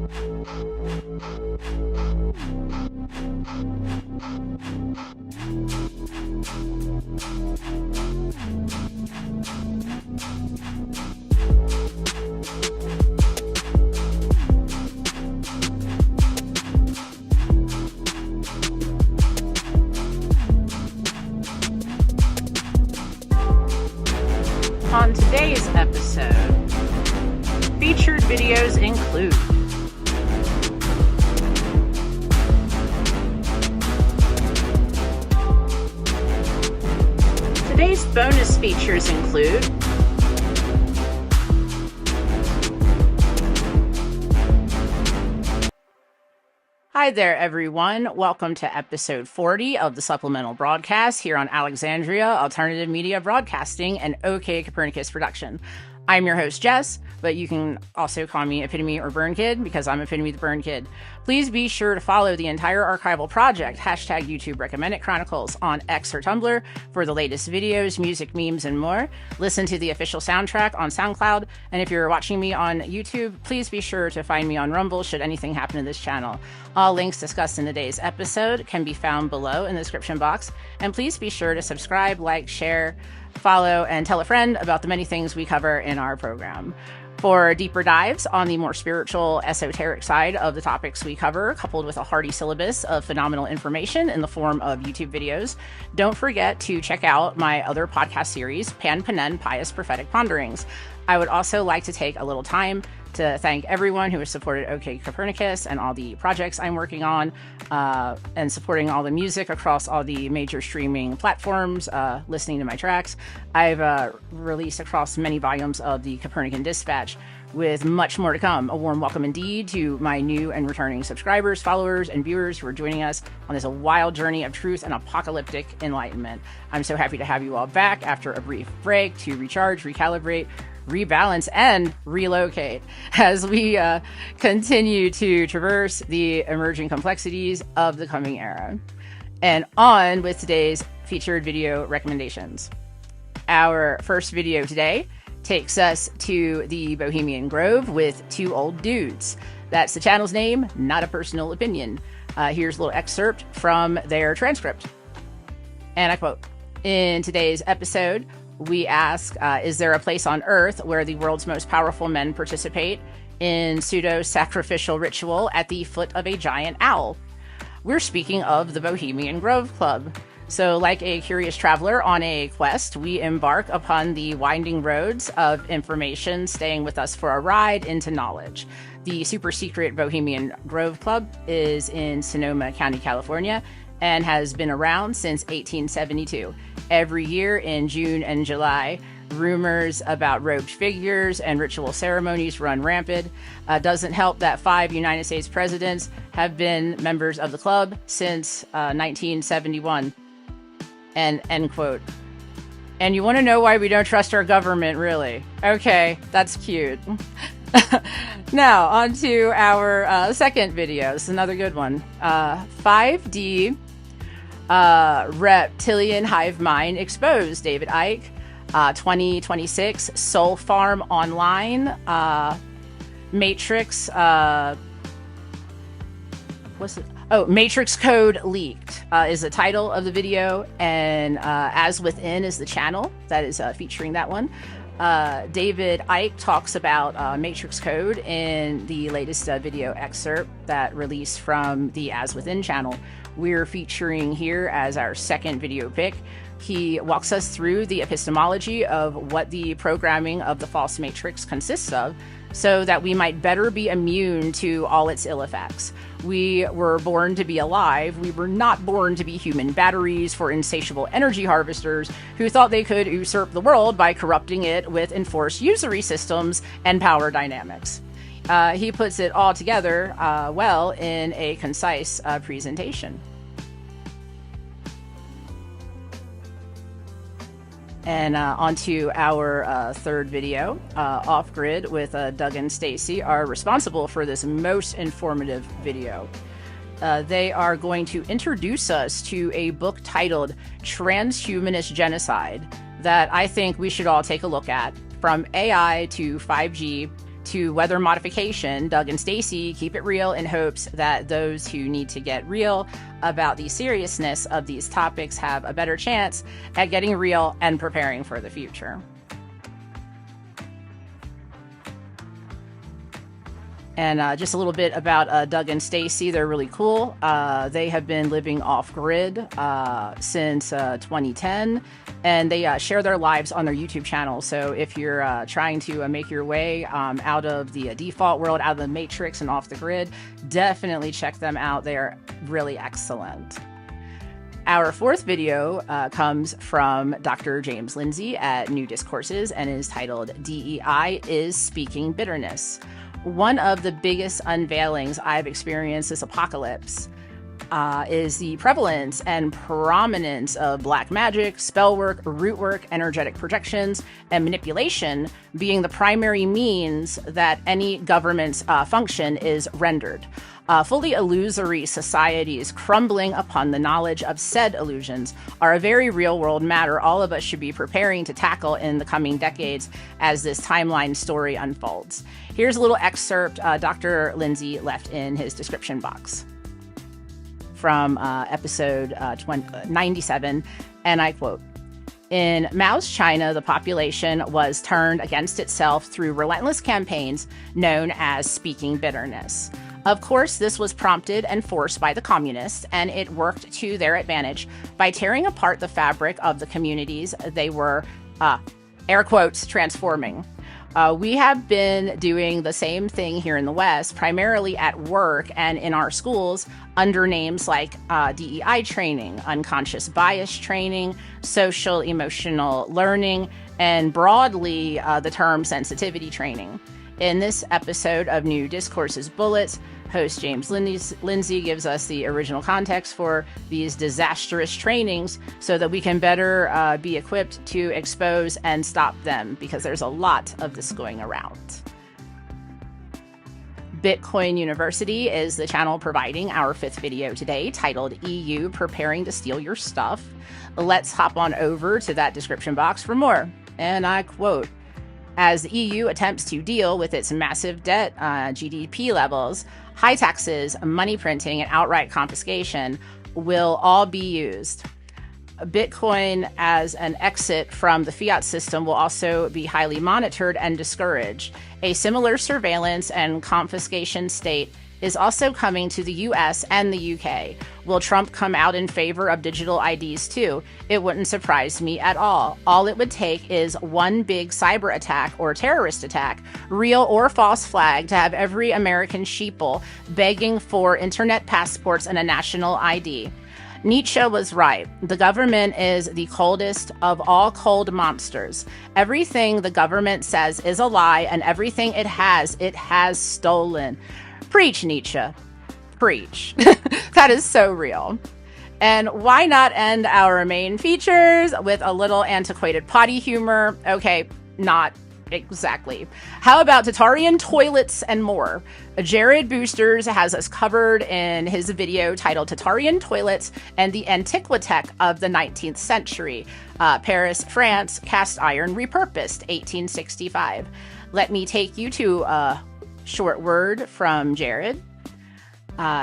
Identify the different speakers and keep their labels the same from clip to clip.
Speaker 1: On today's episode, featured videos include today's bonus features include Hi there, everyone. Welcome to episode 40 of the Supplemental Broadcast here on Alexandria Alternative Media Broadcasting and OK Copernicus production. I'm your host, Jess, but you can also call me Epitome or Burnkid because I'm EpitomeTheBurnkid. Please be sure to follow the entire archival project, hashtag YouTube Recommended Chronicles, on X or Tumblr for the latest videos, music, memes, and more. Listen to the official soundtrack on SoundCloud, and if you're watching me on YouTube, please be sure to find me on Rumble should anything happen to this channel. All links discussed in today's episode can be found below in the description box, and please be sure to subscribe, like, share, follow, and tell a friend about the many things we cover in our program. For deeper dives on the more spiritual, esoteric side of the topics we cover, coupled with a hearty syllabus of phenomenal information in the form of YouTube videos, don't forget to check out my other podcast series, Pan Panen Pious Prophetic Ponderings. I would also like to take a little time to thank everyone who has supported OK Copernicus and all the projects I'm working on, and supporting all the music across all the major streaming platforms, listening to my tracks. I've released across many volumes of the Copernican Dispatch, with much more to come. A warm welcome indeed to my new and returning subscribers, followers, and viewers who are joining us on this wild journey of truth and apocalyptic enlightenment. I'm so happy to have you all back after a brief break to recharge, recalibrate, rebalance, and relocate as we continue to traverse the emerging complexities of the coming era. And on with today's featured video recommendations. Our first video today takes us to the Bohemian Grove with two old dudes. That's the channel's name, not a personal opinion. Here's a little excerpt from their transcript. And I quote, "In today's episode, we ask, is there a place on Earth where the world's most powerful men participate in pseudo-sacrificial ritual at the foot of a giant owl? We're speaking of the Bohemian Grove Club. So like a curious traveler on a quest, we embark upon the winding roads of information, staying with us for a ride into knowledge. The super secret Bohemian Grove Club is in Sonoma County, California, and has been around since 1872. Every year in June and July, rumors about robed figures and ritual ceremonies run rampant. Doesn't help that 5 United States presidents have been members of the club since 1971. And end quote. And you want to know why we don't trust our government, really? Okay, that's cute. Now, on to our second video. This is another good one. 5D Reptilian Hive Mind Exposed, David Icke. 2026 Soul Farm Online. Matrix. What's it? Oh, Matrix Code Leaked is the title of the video, and As Within is the channel that is featuring that one. David Icke talks about Matrix Code in the latest video excerpt that released from the As Within channel. We're featuring here as our second video pick. He walks us through the epistemology of what the programming of the false matrix consists of, so that we might better be immune to all its ill effects. We were born to be alive. We were not born to be human batteries for insatiable energy harvesters who thought they could usurp the world by corrupting it with enforced usury systems and power dynamics. He puts it all together well in a concise presentation. And onto our third video, Off Grid with Doug and Stacy are responsible for this most informative video. They are going to introduce us to a book titled Transhumanist Genocide that I think we should all take a look at. From AI to 5G to weather modification, Doug and Stacy keep it real in hopes that those who need to get real about the seriousness of these topics have a better chance at getting real and preparing for the future. And just a little bit about Doug and Stacy. They're really cool. They have been living off-grid since 2010, and they share their lives on their YouTube channel. So if you're trying to make your way out of the default world, out of the matrix and off the grid, definitely check them out. They're really excellent. Our fourth video comes from Dr. James Lindsay at New Discourses and is titled DEI is Speaking Bitterness. One of the biggest unveilings I've experienced this apocalypse is the prevalence and prominence of black magic, spell work, root work, energetic projections, and manipulation being the primary means that any government's function is rendered. Fully illusory societies crumbling upon the knowledge of said illusions are a very real-world matter all of us should be preparing to tackle in the coming decades as this timeline story unfolds. Here's a little excerpt Dr. Lindsay left in his description box from episode 97, and I quote, "In Mao's China, the population was turned against itself through relentless campaigns known as speaking bitterness. Of course, this was prompted and forced by the communists, and it worked to their advantage by tearing apart the fabric of the communities they were, air quotes, transforming. We have been doing the same thing here in the West, primarily at work and in our schools under names like DEI training, unconscious bias training, social emotional learning, and broadly the term sensitivity training. In this episode of New Discourses Bullets, host James Lindsay gives us the original context for these disastrous trainings so that we can better be equipped to expose and stop them, because there's a lot of this going around. Bitcoin University is the channel providing our fifth video today, titled EU Preparing to Steal Your Stuff. Let's hop on over to that description box for more. And I quote, "As the EU attempts to deal with its massive debt, GDP levels, high taxes, money printing, and outright confiscation will all be used. Bitcoin as an exit from the fiat system will also be highly monitored and discouraged. A similar surveillance and confiscation state is also coming to the US and the UK. Will Trump come out in favor of digital IDs too? It wouldn't surprise me at all. All it would take is one big cyber attack or terrorist attack, real or false flag, to have every American sheeple begging for internet passports and a national ID. Nietzsche was right. The government is the coldest of all cold monsters. Everything the government says is a lie, and everything it has stolen." Preach, Nietzsche. Preach. That is so real. And why not end our main features with a little antiquated potty humor? Okay, not exactly. How about Tartarian toilets and more? Jared Boosters has us covered in his video titled Tartarian Toilets and the Antiquitech of the 19th Century. Paris, France, cast iron repurposed, 1865. Let me take you to a short word from Jared.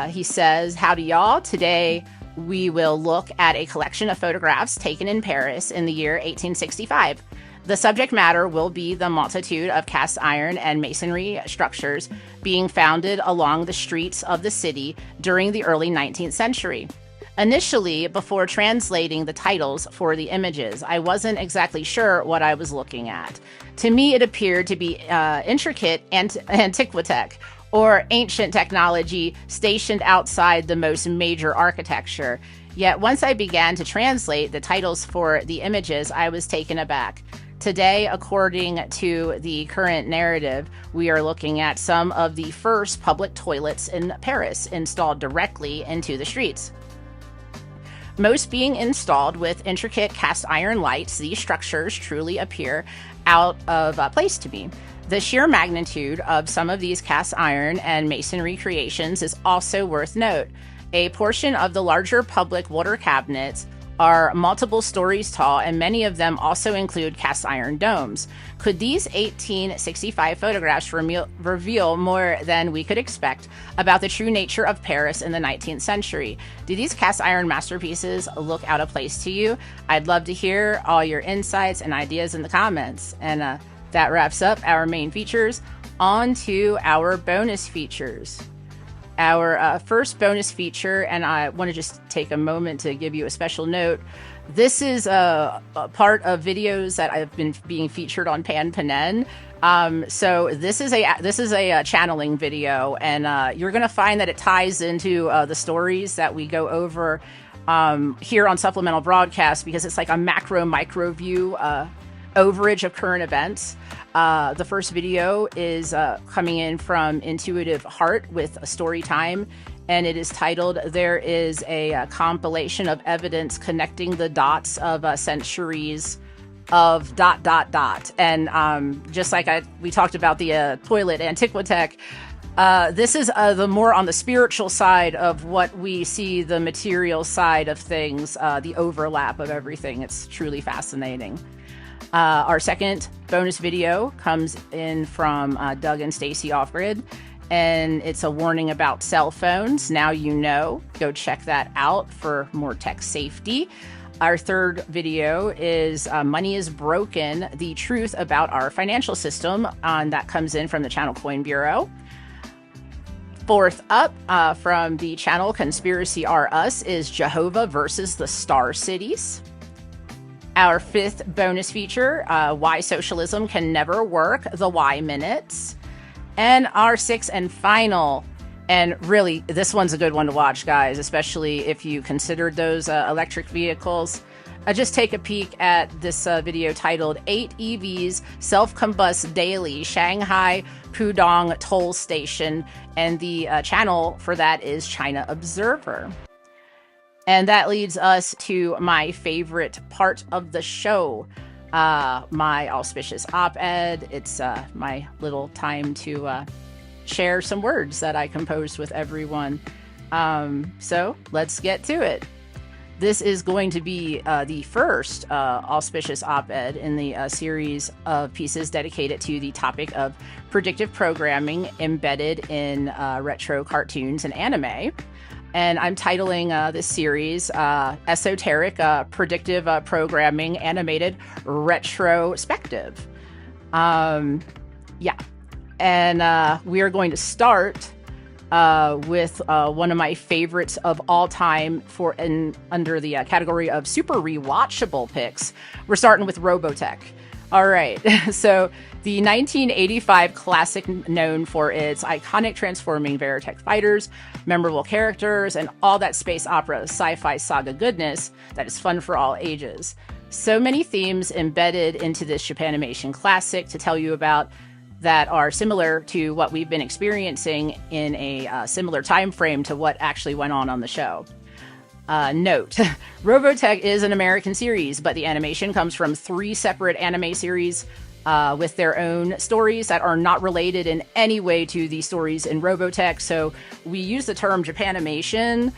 Speaker 1: He says, "Howdy y'all. Today we will look at a collection of photographs taken in Paris in the year 1865. The subject matter will be the multitude of cast iron and masonry structures being founded along the streets of the city during the early 19th century. Initially, before translating the titles for the images, I wasn't exactly sure what I was looking at. To me, it appeared to be intricate antiquitech, or ancient technology stationed outside the most major architecture. Yet once I began to translate the titles for the images, I was taken aback. Today, according to the current narrative, we are looking at some of the first public toilets in Paris installed directly into the streets. Most being installed with intricate cast iron lights, these structures truly appear out of place to me. The sheer magnitude of some of these cast iron and masonry creations is also worth note. A portion of the larger public water cabinets are multiple stories tall, and many of them also include cast iron domes. Could these 1865 photographs reveal more than we could expect about the true nature of Paris in the 19th century? Do these cast iron masterpieces look out of place to you? I'd love to hear all your insights and ideas in the comments. And that wraps up our main features. On to our bonus features. Our first bonus feature, and I want to just take a moment to give you a special note. This is a part of videos that I've been being featured on Pan Panen. So this is a channeling video, and you're going to find that it ties into the stories that we go over here on Supplemental Broadcast, because it's like a macro micro view overage of current events. The first video is coming in from Intuitive Heart with a story time, and it is titled, "There is a compilation of evidence connecting the dots of centuries of ... And just like we talked about the toilet Antiquitech, this is the more on the spiritual side of what we see, the material side of things, the overlap of everything. It's truly fascinating. Our second bonus video comes in from Doug and Stacy Offgrid, and it's a warning about cell phones. Now you know. Go check that out for more tech safety. Our third video is Money is Broken, the truth about our financial system, and that comes in from the Channel Coin Bureau. Fourth up, from the channel Conspiracy Are Us, is Jehovah versus the Star Cities. Our fifth bonus feature, Why Socialism Can Never Work, the Why Minutes. And our sixth and final, and really, this one's a good one to watch, guys, especially if you considered those electric vehicles. Just take a peek at this video titled 8 EVs Self-Combust Daily, Shanghai Pudong Toll Station. And the channel for that is China Observer. And that leads us to my favorite part of the show, my auspicious op-ed. It's my little time to share some words that I composed with everyone. So let's get to it. This is going to be the first auspicious op-ed in the series of pieces dedicated to the topic of predictive programming embedded in retro cartoons and anime. And I'm titling this series Esoteric Predictive Programming Animated Retrospective. Yeah. And we are going to start with one of my favorites of all time under the category of super rewatchable picks. We're starting with Robotech. All right. So the 1985 classic, known for its iconic transforming Veritech fighters, memorable characters, and all that space opera sci-fi saga goodness that is fun for all ages. So many themes embedded into this Japanimation classic to tell you about that are similar to what we've been experiencing in a similar time frame to what actually went on the show. Note, Robotech is an American series, but the animation comes from 3 separate anime series with their own stories that are not related in any way to the stories in Robotech. So we use the term Japanimation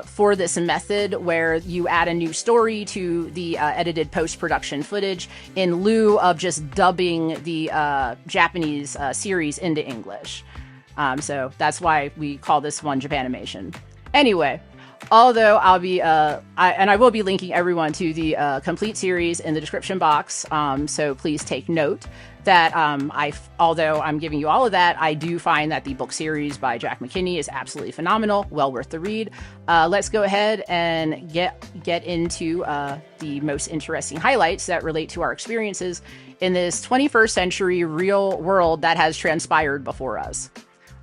Speaker 1: for this method where you add a new story to the edited post-production footage in lieu of just dubbing the Japanese series into English. So that's why we call this one Japanimation. Anyway, although I'll be, I will be linking everyone to the complete series in the description box. So please take note that although I'm giving you all of that, I do find that the book series by Jack McKinney is absolutely phenomenal, well worth the read. Let's go ahead and get into the most interesting highlights that relate to our experiences in this 21st century real world that has transpired before us.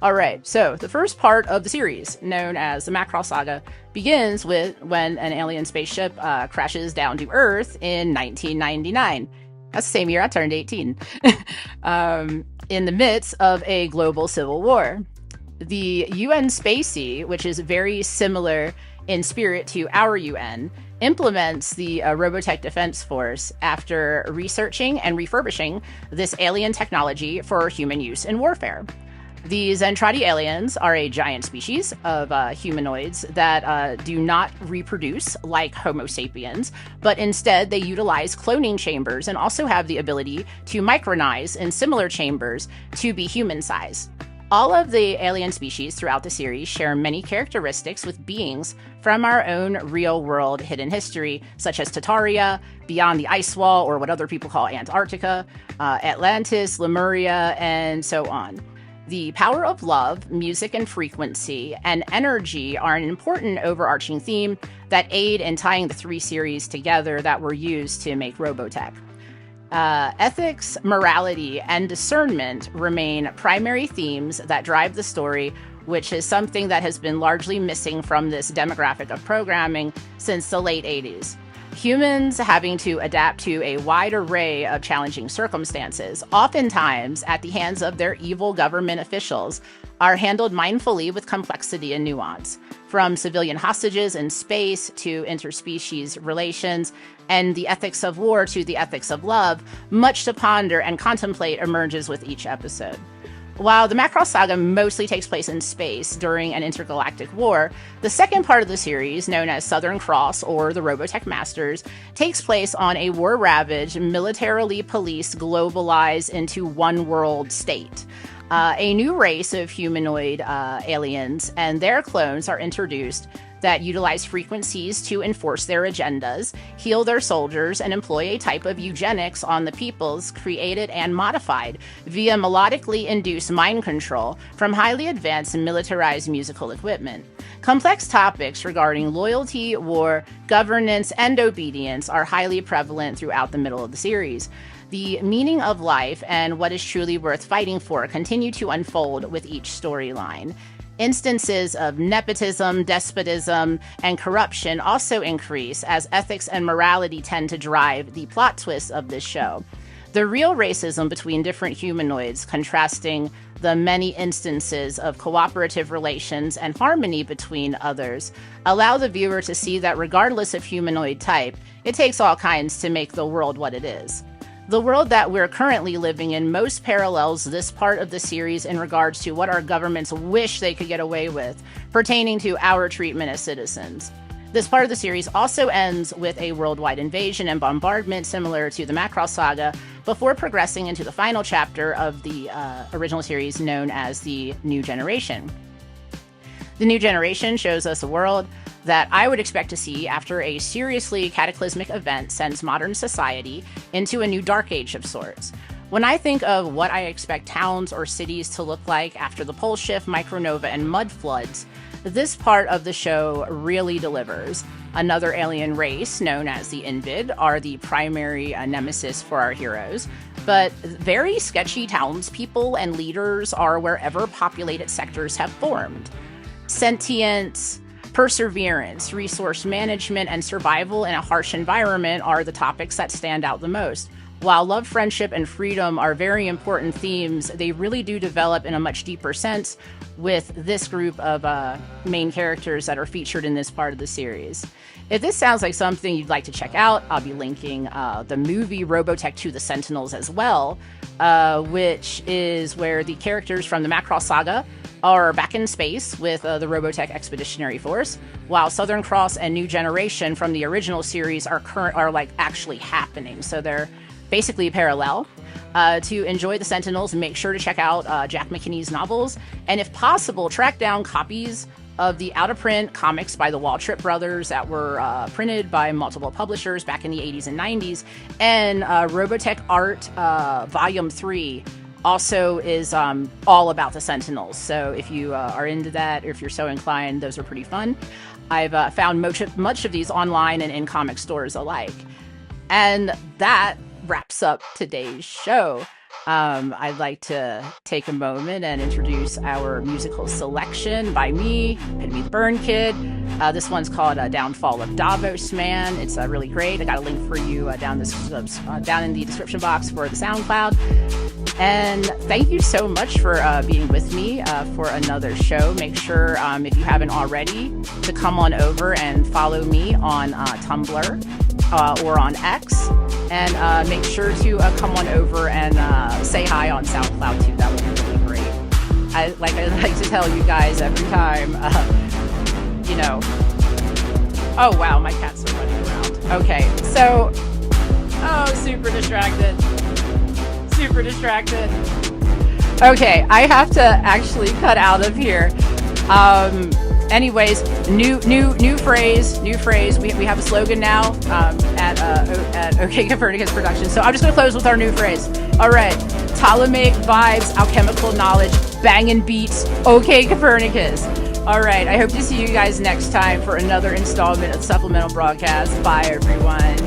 Speaker 1: All right, so the first part of the series, known as the Macross Saga, begins with when an alien spaceship crashes down to Earth in 1999. That's the same year I turned 18. In the midst of a global civil war. The UN Spacey, which is very similar in spirit to our UN, implements the Robotech Defense Force after researching and refurbishing this alien technology for human use in warfare. The Zentradi aliens are a giant species of humanoids that do not reproduce like Homo sapiens, but instead they utilize cloning chambers and also have the ability to micronize in similar chambers to be human-sized. All of the alien species throughout the series share many characteristics with beings from our own real-world hidden history, such as Tartaria, beyond the ice wall, or what other people call Antarctica, Atlantis, Lemuria, and so on. The power of love, music and frequency, and energy are an important overarching theme that aid in tying the three series together that were used to make Robotech. Ethics, morality, and discernment remain primary themes that drive the story, which is something that has been largely missing from this demographic of programming since the late 80s. Humans having to adapt to a wide array of challenging circumstances, oftentimes at the hands of their evil government officials, are handled mindfully with complexity and nuance. From civilian hostages in space to interspecies relations and the ethics of war to the ethics of love, much to ponder and contemplate emerges with each episode. While the Macross saga mostly takes place in space during an intergalactic war, the second part of the series, known as Southern Cross or the Robotech Masters, takes place on a war-ravaged, militarily policed, globalized into one-world state. A new race of humanoid aliens and their clones are introduced that utilize frequencies to enforce their agendas, heal their soldiers, and employ a type of eugenics on the peoples created and modified via melodically induced mind control from highly advanced and militarized musical equipment. Complex topics regarding loyalty, war, governance, and obedience are highly prevalent throughout the middle of the series. The meaning of life and what is truly worth fighting for continue to unfold with each storyline. Instances of nepotism, despotism, and corruption also increase as ethics and morality tend to drive the plot twists of this show. The real racism between different humanoids, contrasting the many instances of cooperative relations and harmony between others, allow the viewer to see that regardless of humanoid type, it takes all kinds to make the world what it is. The world that we're currently living in most parallels this part of the series in regards to what our governments wish they could get away with, pertaining to our treatment as citizens. This part of the series also ends with a worldwide invasion and bombardment similar to the Macross saga, before progressing into the final chapter of the original series known as the New Generation. The New Generation shows us a world that I would expect to see after a seriously cataclysmic event sends modern society into a new dark age of sorts. When I think of what I expect towns or cities to look like after the pole shift, micronova, and mud floods, this part of the show really delivers. Another alien race, known as the Invid, are the primary nemesis for our heroes, but very sketchy townspeople and leaders are wherever populated sectors have formed. Sentience, perseverance, resource management, and survival in a harsh environment are the topics that stand out the most. While love, friendship, and freedom are very important themes, they really do develop in a much deeper sense with this group of main characters that are featured in this part of the series. If this sounds like something you'd like to check out, I'll be linking the movie Robotech to the Sentinels as well, which is where the characters from the Macross saga are back in space with the Robotech Expeditionary Force, while Southern Cross and New Generation from the original series are actually happening. So they're basically parallel. To enjoy the Sentinels, make sure to check out Jack McKinney's novels, and if possible, track down copies of the out-of-print comics by the Waltrip brothers that were printed by multiple publishers back in the 80s and 90s, and Robotech Art Volume 3 also is all about the Sentinels. So if you are into that, or if you're so inclined, those are pretty fun. I've found much of these online and in comic stores alike. And that wraps up today's show. I'd like to take a moment and introduce our musical selection by me, EpitomeTheBurnkid. This one's called Downfall of Davos Man. It's really great. I got a link for you down in the description box for the SoundCloud. And thank you so much for being with me for another show. Make sure, if you haven't already, to come on over and follow me on Tumblr or on X. And make sure to come on over and say hi on SoundCloud too. That would be really great. I like to tell you guys every time, you know. Oh wow, my cats are running around. Okay, so, super distracted. Super distracted. Okay, I have to actually cut out of here. Anyways, new phrase. We have a slogan now at OK Copernicus Productions. So I'm just gonna close with our new phrase. All right, Ptolemaic vibes, alchemical knowledge, bangin' beats, OK Copernicus. All right, I hope to see you guys next time for another installment of Supplemental Broadcast. Bye, everyone.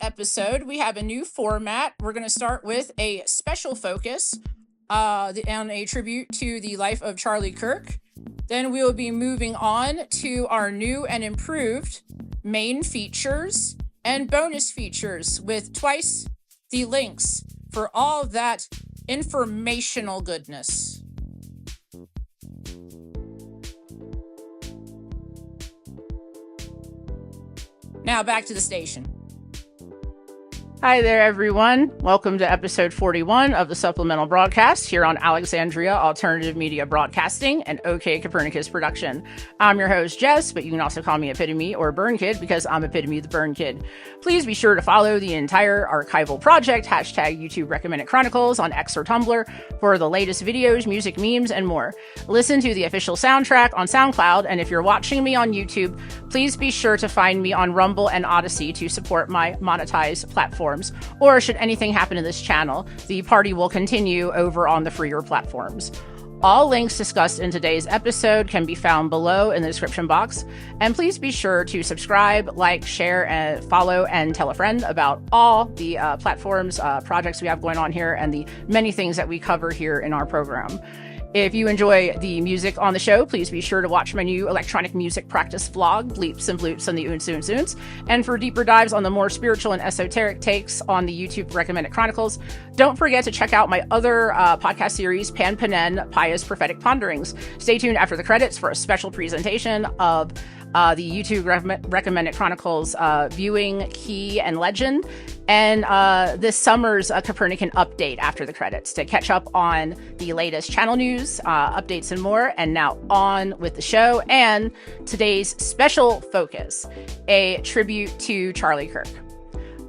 Speaker 1: Episode, we have a new format. We're going to start with a special focus and a tribute to the life of Charlie Kirk. Then we will be moving on to our new and improved main features and bonus features with twice the links for all of that informational goodness. Now back to the station. Hi there, everyone. Welcome to episode 41 of the Supplemental Broadcast here on Alexandria Alternative Media Broadcasting and OK Copernicus Production. I'm your host, Jess, but you can also call me Epitome or Burnkid because I'm EpitomeTheBurnkid. Please be sure to follow the entire archival project, hashtag YouTube Recommended Chronicles on X or Tumblr for the latest videos, music, memes, and more. Listen to the official soundtrack on SoundCloud, and if you're watching me on YouTube, please be sure to find me on Rumble and Odysee to support my monetized platforms. Or should anything happen to this channel, the party will continue over on the freer platforms. All links discussed in today's episode can be found below in the description box. And please be sure to subscribe, like, share, and follow, and tell a friend about all the platforms, projects we have going on here, and the many things that we cover here in our program. If you enjoy the music on the show, please be sure to watch my new electronic music practice vlog, Bleeps and Bloops and the Oons Oons Oons. And for deeper dives on the more spiritual and esoteric takes on the YouTube Recommended Chronicles, don't forget to check out my other podcast series, Pan Panen, Pious Prophetic Ponderings. Stay tuned after the credits for a special presentation of the YouTube Recommended Chronicles viewing key and legend, and this summer's Copernican update after the credits to catch up on the latest channel news, updates, and more. And now on with the show and today's special focus, a tribute to Charlie Kirk.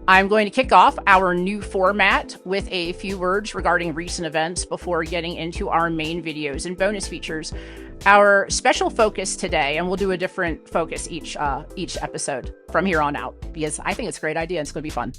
Speaker 1: I'm going to kick off our new format with a few words regarding recent events before getting into our main videos and bonus features. Our special focus today, and we'll do a different focus each episode from here on out, because I think it's a great idea and it's going to be fun.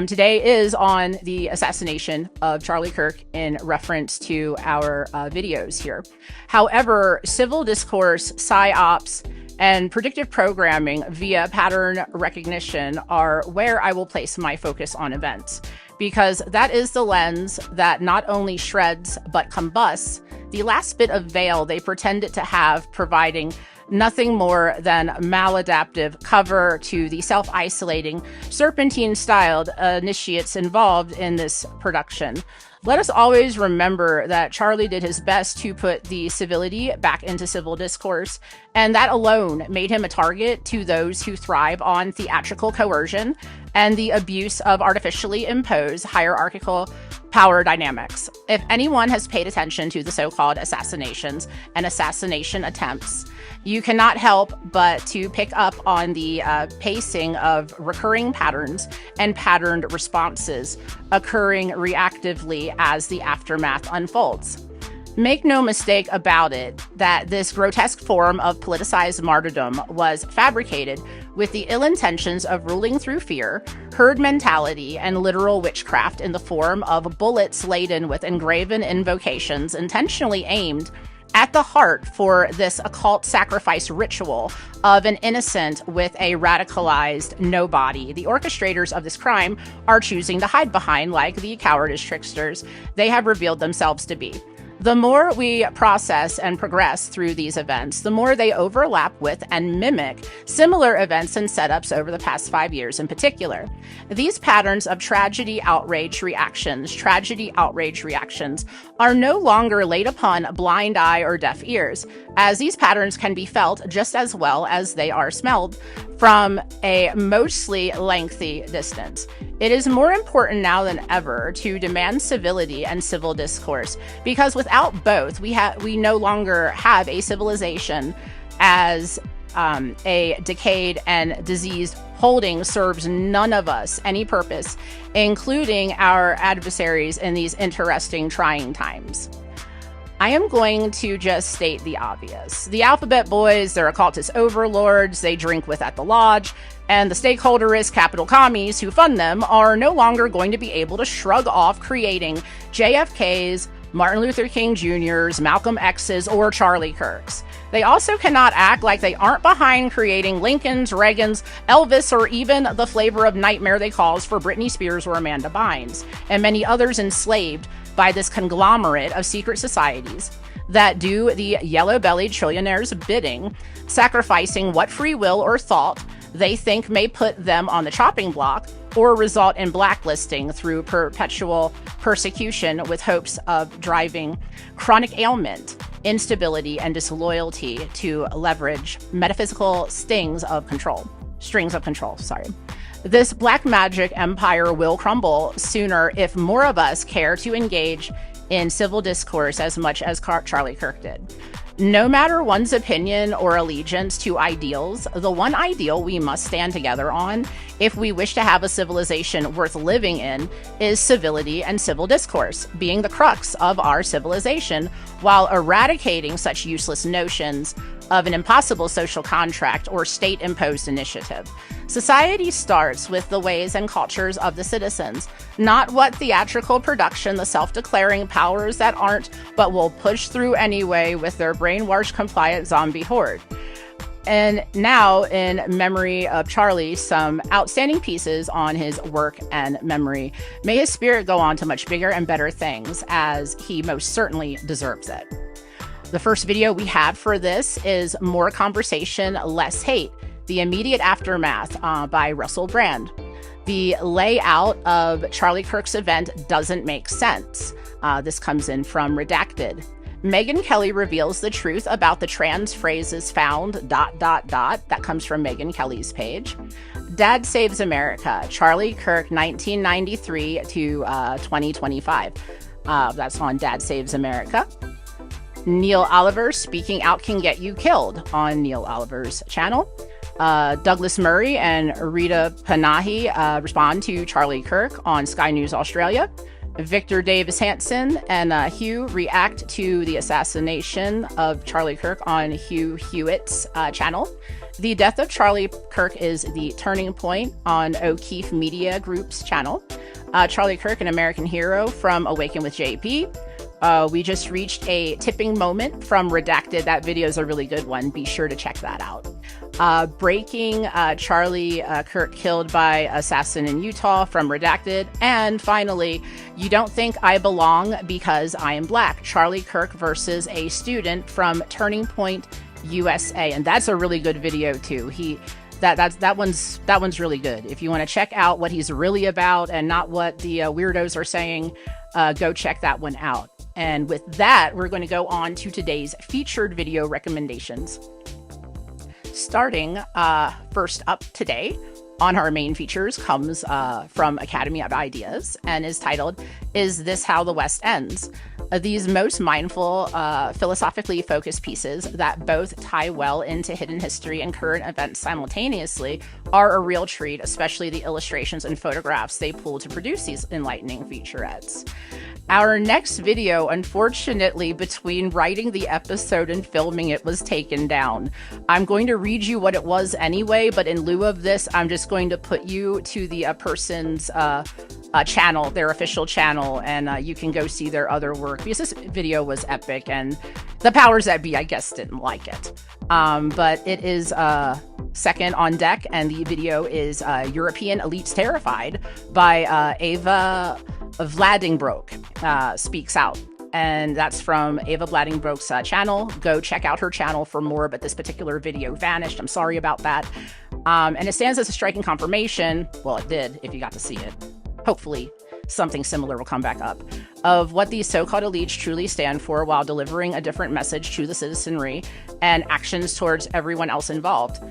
Speaker 1: Today is on the assassination of Charlie Kirk in reference to our videos here. However, civil discourse, psyops, and predictive programming via pattern recognition are where I will place my focus on events, because that is the lens that not only shreds but combusts the last bit of veil they pretend it to have, providing nothing more than maladaptive cover to the self-isolating, serpentine-styled initiates involved in this production. Let us always remember that Charlie did his best to put the civility back into civil discourse, and that alone made him a target to those who thrive on theatrical coercion and the abuse of artificially imposed hierarchical power dynamics. If anyone has paid attention to the so-called assassinations and assassination attempts, you cannot help but to pick up on the pacing of recurring patterns and patterned responses occurring reactively as the aftermath unfolds. Make no mistake about it that this grotesque form of politicized martyrdom was fabricated with the ill intentions of ruling through fear, herd mentality, and literal witchcraft in the form of bullets laden with engraven invocations intentionally aimed at the heart for this occult sacrifice ritual of an innocent with a radicalized nobody. The orchestrators of this crime are choosing to hide behind like the cowardice tricksters they have revealed themselves to be. The more we process and progress through these events, the more they overlap with and mimic similar events and setups over the past 5 years in particular. These patterns of tragedy, outrage reactions are no longer laid upon blind eye or deaf ears, as these patterns can be felt just as well as they are smelled from a mostly lengthy distance. It is more important now than ever to demand civility and civil discourse, because without both, we no longer have a civilization as a decayed and diseased holding serves none of us any purpose, including our adversaries in these interesting, trying times. I am going to just state the obvious. The Alphabet Boys, they're occultist overlords they drink with at the lodge, and the stakeholderist capital commies who fund them are no longer going to be able to shrug off creating JFK's, Martin Luther King Jr.'s, Malcolm X's, or Charlie Kirk's. They also cannot act like they aren't behind creating Lincoln's, Reagan's, Elvis, or even the flavor of nightmare they caused for Britney Spears or Amanda Bynes, and many others enslaved by this conglomerate of secret societies that do the yellow-bellied trillionaires' bidding, sacrificing what free will or thought they think may put them on the chopping block or result in blacklisting through perpetual persecution with hopes of driving chronic ailment, instability, and disloyalty to leverage metaphysical strings of control. This black magic empire will crumble sooner if more of us care to engage in civil discourse as much as Charlie Kirk did. No matter one's opinion or allegiance to ideals, the one ideal we must stand together on if we wish to have a civilization worth living in is civility and civil discourse, being the crux of our civilization, while eradicating such useless notions of an impossible social contract or state-imposed initiative. Society starts with the ways and cultures of the citizens, not what theatrical production the self-declaring powers that aren't but will push through anyway with their brainwashed compliant zombie horde. And now, in memory of Charlie, some outstanding pieces on his work and memory. May his spirit go on to much bigger and better things, as he most certainly deserves it. The first video we have for this is More Conversation, Less Hate, the immediate aftermath by Russell Brand. The layout of Charlie Kirk's event doesn't make sense. This comes in from Redacted. Megyn Kelly reveals the truth about the trans phrases found, ... That comes from Megyn Kelly's page. Dad Saves America, Charlie Kirk, 1993 to 2025. That's on Dad Saves America. Neil Oliver, Speaking Out Can Get You Killed, on Neil Oliver's channel. Douglas Murray and Rita Panahi respond to Charlie Kirk on Sky News Australia. Victor Davis Hanson and Hugh react to the assassination of Charlie Kirk on Hugh Hewitt's channel. The Death of Charlie Kirk is the Turning Point on O'Keefe Media Group's channel. Charlie Kirk, an American Hero from Awaken with JP. We just reached a tipping moment from Redacted. That video is a really good one. Be sure to check that out. Breaking Charlie Kirk killed by assassin in Utah from Redacted. And finally, You Don't Think I Belong Because I Am Black, Charlie Kirk versus a student from Turning Point USA. And that's a really good video too. That one's really good. If you want to check out what he's really about and not what the weirdos are saying, Go check that one out. And with that, we're going to go on to today's featured video recommendations. Starting first up today on our main features comes from Academy of Ideas and is titled, Is This How the West Ends? These most mindful, philosophically focused pieces that both tie well into hidden history and current events simultaneously are a real treat, especially the illustrations and photographs they pull to produce these enlightening featurettes. Our next video, unfortunately, between writing the episode and filming it, was taken down. I'm going to read you what it was anyway, but in lieu of this, I'm just going to put you to the person's channel, their official channel, and you can go see their other work, because this video was epic and the powers that be, I guess, didn't like it. But it is second on deck, and the video is European Elites Terrified by Ava Vladingbroek speaks out. And that's from Ava Vladingbroek's channel. Go check out her channel for more, but this particular video vanished. I'm sorry about that. And it stands as a striking confirmation, well, it did, if you got to see it. Hopefully something similar will come back up, of what these so-called elites truly stand for while delivering a different message to the citizenry and actions towards everyone else involved.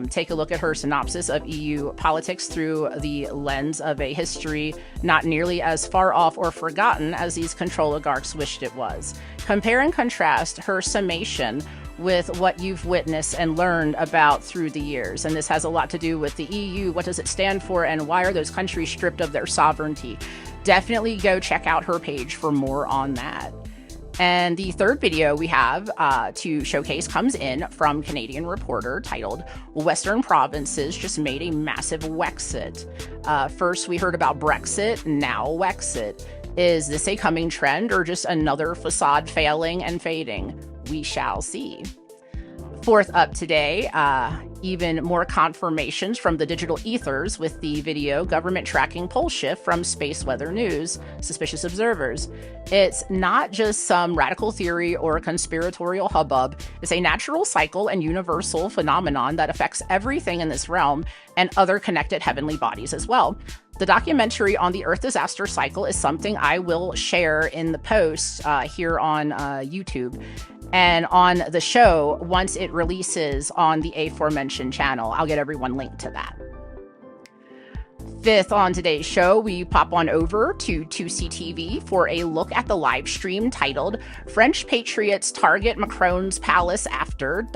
Speaker 1: Take a look at her synopsis of EU politics through the lens of a history not nearly as far off or forgotten as these control oligarchs wished it was. Compare and contrast her summation with what you've witnessed and learned about through the years. And this has a lot to do with the EU. What does it stand for, and why are those countries stripped of their sovereignty? Definitely go check out her page for more on that. And the third video we have to showcase comes in from Canadian Reporter, titled, Western Provinces Just Made a Massive Wexit. First, we heard about Brexit, now Wexit. Is this a coming trend or just another facade failing and fading? We shall see. Fourth up today, even more confirmations from the digital ethers with the video Government Tracking Pole Shift from Space Weather News, Suspicious Observers. It's not just some radical theory or conspiratorial hubbub. It's a natural cycle and universal phenomenon that affects everything in this realm and other connected heavenly bodies as well. The documentary on the Earth disaster cycle is something I will share in the post here on YouTube and on the show once it releases on the aforementioned channel. I'll get everyone linked to that. Fifth on today's show, we pop on over to 2CTV for a look at the live stream titled French Patriots Target Macron's Palace After ...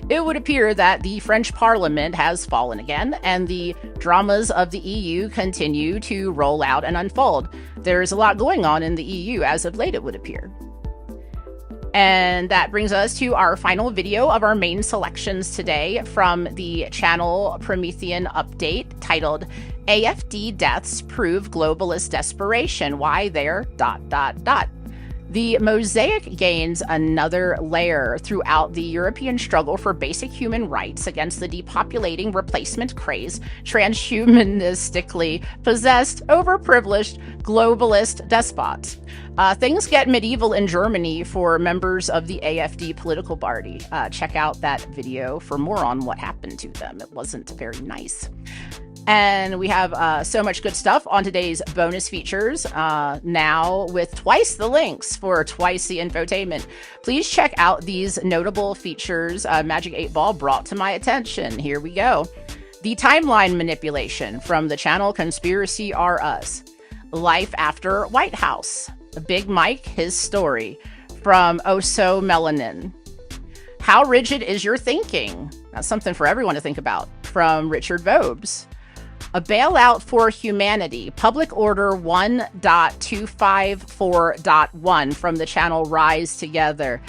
Speaker 1: It would appear that the French Parliament has fallen again, and the dramas of the EU continue to roll out and unfold. There's a lot going on in the EU as of late, it would appear. And that brings us to our final video of our main selections today from the channel Promethean Update, titled AFD Deaths Prove Globalist Desperation. Why there ... The mosaic gains another layer throughout the European struggle for basic human rights against the depopulating replacement craze, transhumanistically possessed, overprivileged, globalist despots. Things get medieval in Germany for members of the AFD political party. Check out that video for more on what happened to them. It wasn't very nice. And we have so much good stuff on today's bonus features, now with twice the links for twice the infotainment. Please check out these notable features Magic 8 Ball brought to my attention. Here we go. The timeline manipulation from the channel Conspiracy R Us. Life After White House. Big Mike, his story, from Oso Melanin. How rigid is your thinking? That's something for everyone to think about, from Richard Vobes. A bailout for humanity, Public Order 1.254.1 from the channel Rise Together.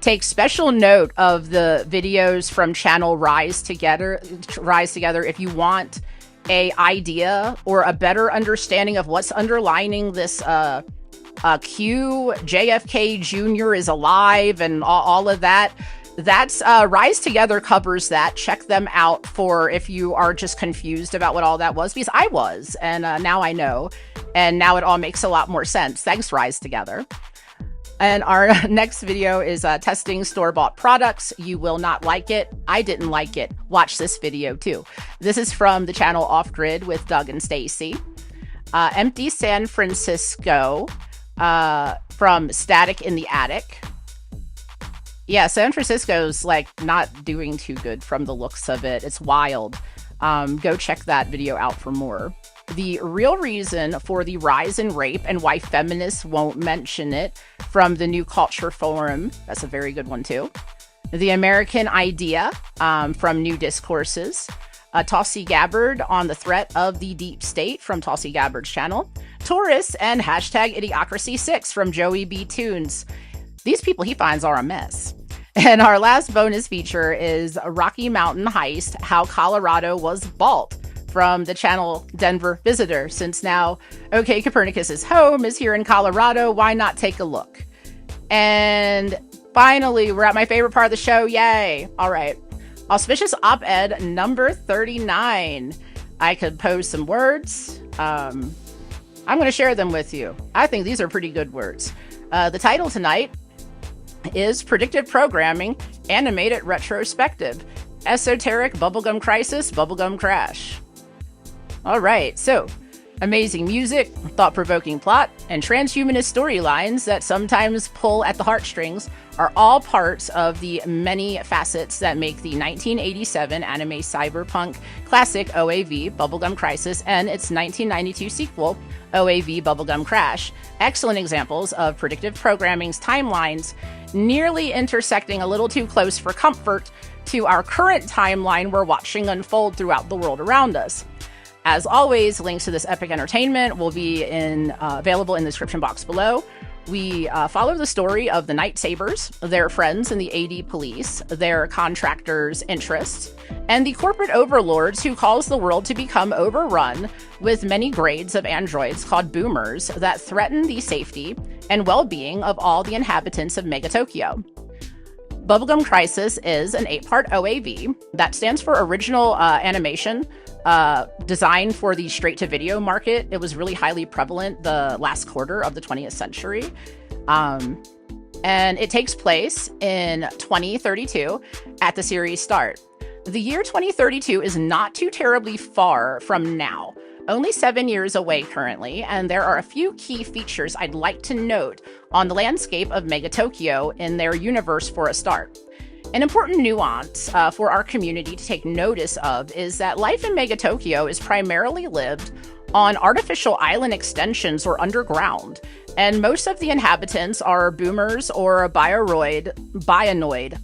Speaker 1: Take special note of the videos from channel Rise Together if you want a idea or a better understanding of what's underlining this Q, JFK Jr. is alive and all of that. That's Rise Together covers that. Check them out for if you are just confused about what all that was, because I was, and now I know, and now it all makes a lot more sense. Thanks, Rise Together. And our next video is testing store-bought products. You will not like it. I didn't like it. Watch this video too. This is from the channel Off Grid with Doug and Stacy. Empty San Francisco from Static in the Attic. Yeah, San Francisco's like not doing too good from the looks of it. It's wild. Go check that video out for more. The Real Reason for the Rise in Rape and Why Feminists Won't Mention It from the New Culture Forum. That's a very good one, too. The American Idea from New Discourses. Tulsi Gabbard on the Threat of the Deep State from Tulsi Gabbard's channel. Taurus and hashtag Idiocracy6 from Joey B. Tunes. These people he finds are a mess. And our last bonus feature is Rocky Mountain Heist, How Colorado Was Bought from the channel Denver Visitor. Since now OK Copernicus' home is here in Colorado, why not take a look? And finally, we're at my favorite part of the show. Yay. All right. Auspicious op-ed number 39. I could pose some words. I'm going to share them with you. I think these are pretty good words. The title tonight is Predictive Programming Animated Retrospective. Esoteric Bubblegum Crisis, Bubblegum Crash. All right, so amazing music, thought-provoking plot, and transhumanist storylines that sometimes pull at the heartstrings are all parts of the many facets that make the 1987 anime cyberpunk classic OAV, Bubblegum Crisis, and its 1992 sequel, OAV Bubblegum Crash, excellent examples of predictive programming's timelines nearly intersecting a little too close for comfort to our current timeline we're watching unfold throughout the world around us. As always, links to this epic entertainment will be available in the description box below. We follow the story of the Night Sabers, their friends in the AD police, their contractors' interests, and the corporate overlords who cause the world to become overrun with many grades of androids called boomers that threaten the safety and well-being of all the inhabitants of Mega Tokyo. Bubblegum Crisis is an 8-part OAV that stands for Original Animation, designed for the straight-to-video market. It was really highly prevalent the last quarter of the 20th century. And it takes place in 2032 at the series start. The year 2032 is not too terribly far from now, only 7 years away currently, and there are a few key features I'd like to note on the landscape of Mega Tokyo in their universe for a start. An important nuance for our community to take notice of is that life in Mega Tokyo is primarily lived on artificial island extensions or underground, and most of the inhabitants are boomers or bionoid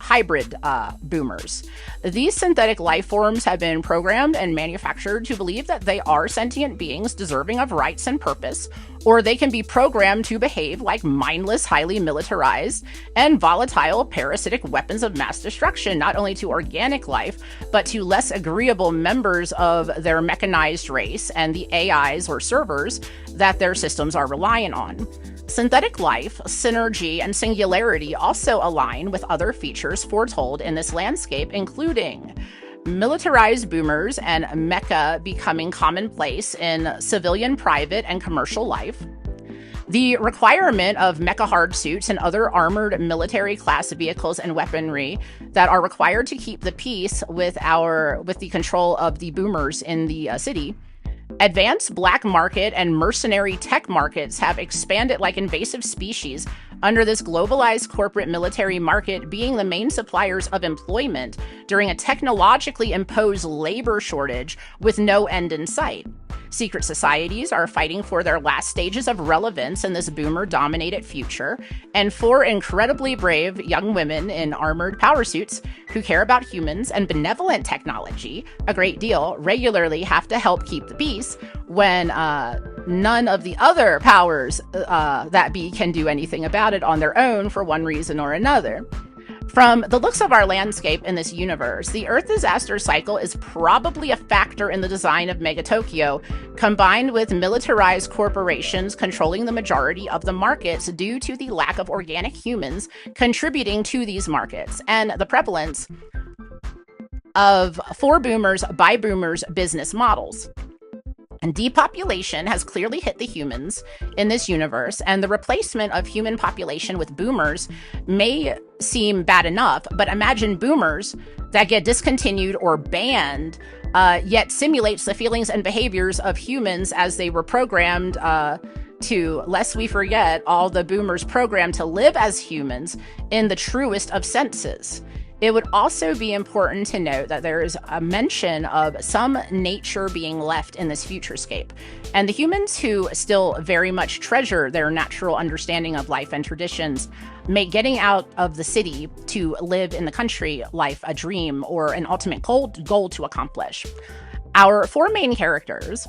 Speaker 1: hybrid boomers. These synthetic life forms have been programmed and manufactured to believe that they are sentient beings deserving of rights and purpose, or they can be programmed to behave like mindless, highly militarized, and volatile parasitic weapons of mass destruction, not only to organic life, but to less agreeable members of their mechanized race and the AIs or servers that their systems are reliant on. Synthetic life, synergy, and singularity also align with other features foretold in this landscape, including militarized boomers and mecha becoming commonplace in civilian, private, and commercial life, the requirement of mecha hard suits and other armored military class vehicles and weaponry that are required to keep the peace with the control of the boomers in the city. Advanced black market and mercenary tech markets have expanded like invasive species under this globalized corporate military market being the main suppliers of employment during a technologically imposed labor shortage with no end in sight. Secret societies are fighting for their last stages of relevance in this boomer-dominated future, and 4 incredibly brave young women in armored power suits who care about humans and benevolent technology a great deal regularly have to help keep the peace when none of the other powers that be can do anything about it on their own for one reason or another. From the looks of our landscape in this universe, the Earth disaster cycle is probably a factor in the design of Mega Tokyo, combined with militarized corporations controlling the majority of the markets due to the lack of organic humans contributing to these markets, and the prevalence of for boomers by boomers business models. And depopulation has clearly hit the humans in this universe, and the replacement of human population with boomers may seem bad enough, but imagine boomers that get discontinued or banned yet simulates the feelings and behaviors of humans as they were programmed to, lest we forget, all the boomers programmed to live as humans in the truest of senses. It would also be important to note that there is a mention of some nature being left in this futurescape. And the humans who still very much treasure their natural understanding of life and traditions make getting out of the city to live in the country life a dream or an ultimate goal to accomplish. Our four main characters,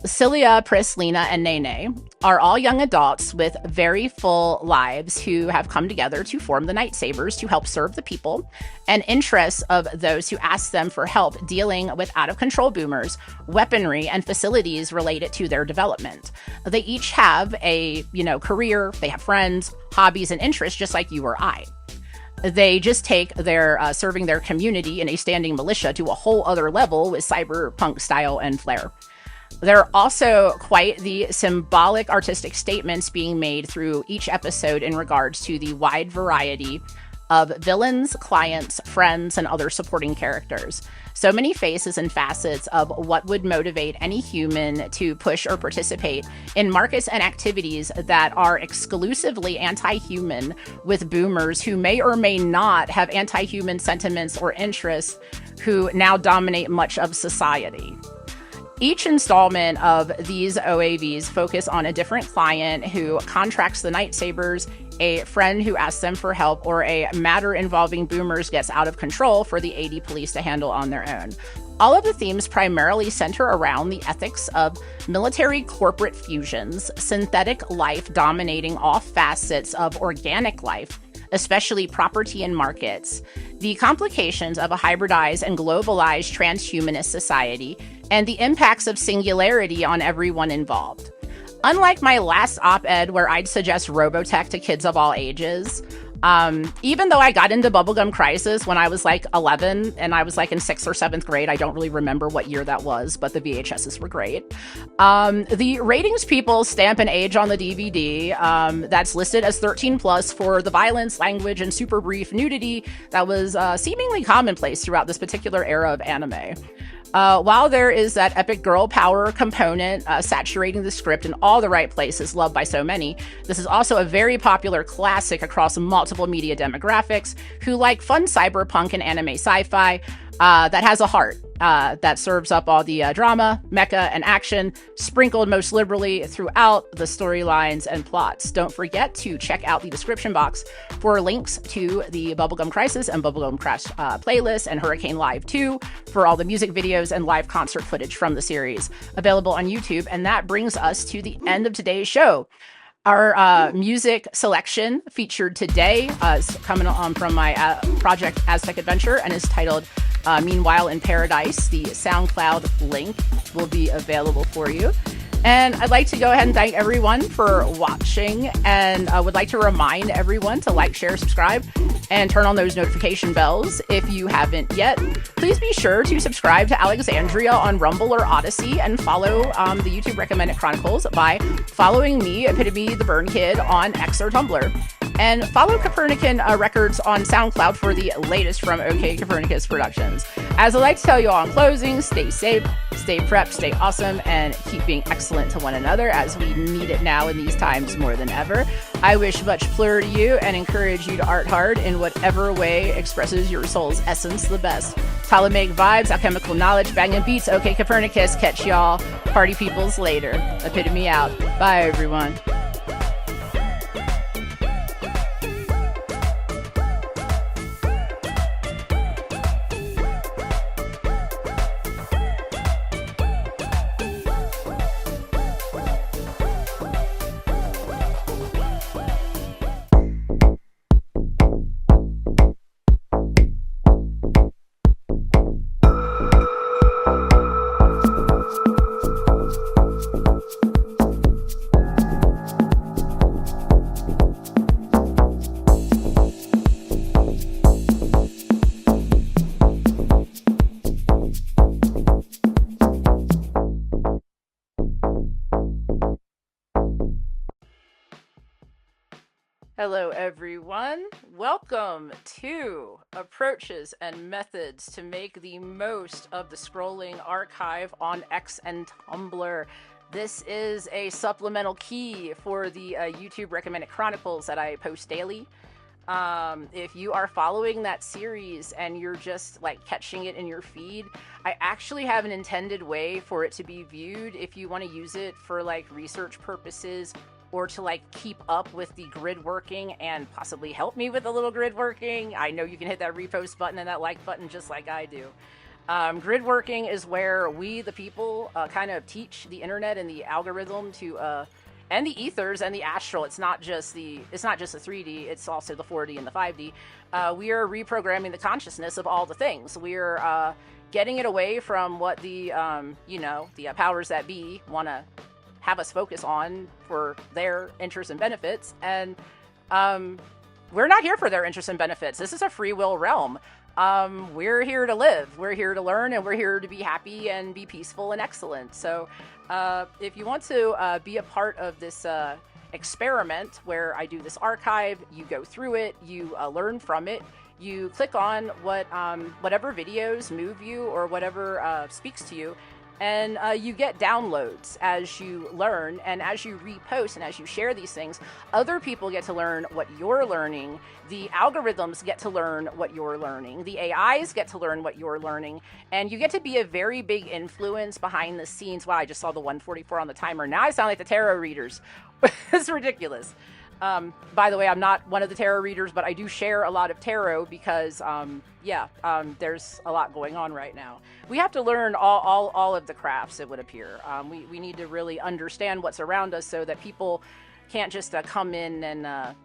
Speaker 1: Celia, Pris, Lena, and Nene, are all young adults with very full lives who have come together to form the Night Sabers to help serve the people and interests of those who ask them for help dealing with out-of-control boomers, weaponry, and facilities related to their development. They each have a, career, they have friends, hobbies, and interests just like you or I. They just take their serving their community in a standing militia to a whole other level with cyberpunk style and flair. There are also quite the symbolic artistic statements being made through each episode in regards to the wide variety of villains, clients, friends, and other supporting characters. So many faces and facets of what would motivate any human to push or participate in markets and activities that are exclusively anti-human, with boomers who may or may not have anti-human sentiments or interests who now dominate much of society. Each installment of these OAVs focus on a different client who contracts the Night Sabers, a friend who asks them for help, or a matter involving boomers gets out of control for the AD police to handle on their own. All of the themes primarily center around the ethics of military corporate fusions, synthetic life dominating all facets of organic life, especially property and markets, the complications of a hybridized and globalized transhumanist society, and the impacts of singularity on everyone involved. Unlike my last op-ed where I'd suggest Robotech to kids of all ages, even though I got into Bubblegum Crisis when I was like 11 and I was like in 6th or 7th grade, I don't really remember what year that was, but the VHSs were great. The ratings people stamp an age on the DVD that's listed as 13 plus for the violence, language, and super brief nudity that was seemingly commonplace throughout this particular era of anime. While there is that epic girl power component saturating the script in all the right places, loved by so many, this is also a very popular classic across multiple media demographics who like fun cyberpunk and anime sci-fi that has a heart that serves up all the drama, mecha, and action, sprinkled most liberally throughout the storylines and plots. Don't forget to check out the description box for links to the Bubblegum Crisis and Bubblegum Crash playlist and Hurricane Live 2 for all the music videos and live concert footage from the series available on YouTube. And that brings us to the end of today's show. Our music selection featured today is coming on from my project Aztech Adventure and is titled Meanwhile in Paradise. The SoundCloud link will be available for you. And I'd like to go ahead and thank everyone for watching, and I would like to remind everyone to like, share, subscribe, and turn on those notification bells if you haven't yet. Please be sure to subscribe to Alexandria on Rumble or Odysee, and follow the YouTube Recommended Chronicles by following me, EpitomeTheBurnkid, on X or Tumblr. And follow Copernican Records on SoundCloud for the latest from OK Copernicus Productions. As I like to tell you all in closing, stay safe, stay prepped, stay awesome, and keep being excellent to one another, as we need it now in these times more than ever. I wish much plur to you and encourage you to art hard in whatever way expresses your soul's essence the best. Ptolemaic vibes, alchemical knowledge, banging beats, OK Copernicus. Catch y'all party peoples later. Epitome out. Bye, everyone. Hello, everyone. Welcome to Approaches and Methods to Make the Most of the Scrolling Archive on X and Tumblr. This is a supplemental key for the YouTube Recommended Chronicles that I post daily. If you are following that series and you're just like catching it in your feed, I actually have an intended way for it to be viewed if you want to use it for like research purposes or to like keep up with the grid working and possibly help me with a little grid working. I know you can hit that repost button and that like button just like I do. Grid working is where we, the people, kind of teach the internet and the algorithm to, and the ethers and the astral. It's not just the 3D, it's also the 4D and the 5D. We are reprogramming the consciousness of all the things. We're getting it away from what the, the powers that be want to have us focus on for their interests and benefits. And we're not here for their interests and benefits. This is a free will realm. We're here to live, we're here to learn, and we're here to be happy and be peaceful and excellent. So if you want to be a part of this experiment where I do this archive, you go through it, you learn from it, you click on whatever videos move you or whatever speaks to you, and you get downloads as you learn, and as you repost and as you share these things, other people get to learn what you're learning, the algorithms get to learn what you're learning, the AIs get to learn what you're learning, and you get to be a very big influence behind the scenes. Wow, I just saw the 144 on the timer. Now I sound like the tarot readers. It's ridiculous. By the way, I'm not one of the tarot readers, but I do share a lot of tarot because, there's a lot going on right now. We have to learn all of the crafts, it would appear. We need to really understand what's around us so that people can't just come in and,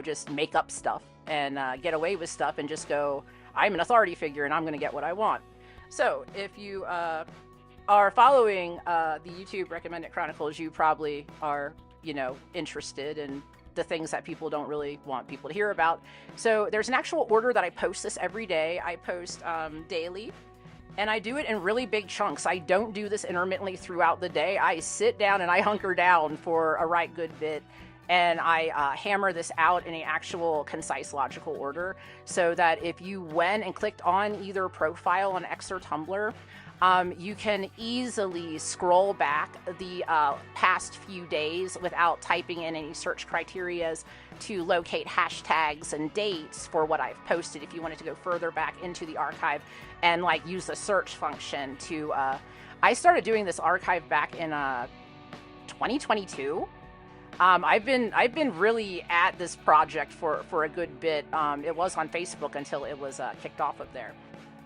Speaker 1: just make up stuff and get away with stuff and just go, I'm an authority figure and I'm going to get what I want. So if you are following the YouTube Recommended Chronicles, you probably are, interested in the things that people don't really want people to hear about. So there's an actual order that I post this every day. I post daily, and I do it in really big chunks. I don't do this intermittently throughout the day. I sit down and I hunker down for a right good bit, and I hammer this out in an actual concise logical order so that if you went and clicked on either profile on X or Tumblr, you can easily scroll back the past few days without typing in any search criterias to locate hashtags and dates for what I've posted. If you wanted to go further back into the archive and like use the search function to, I started doing this archive back in 2022. I've been really at this project for a good bit. It was on Facebook until it was kicked off of there.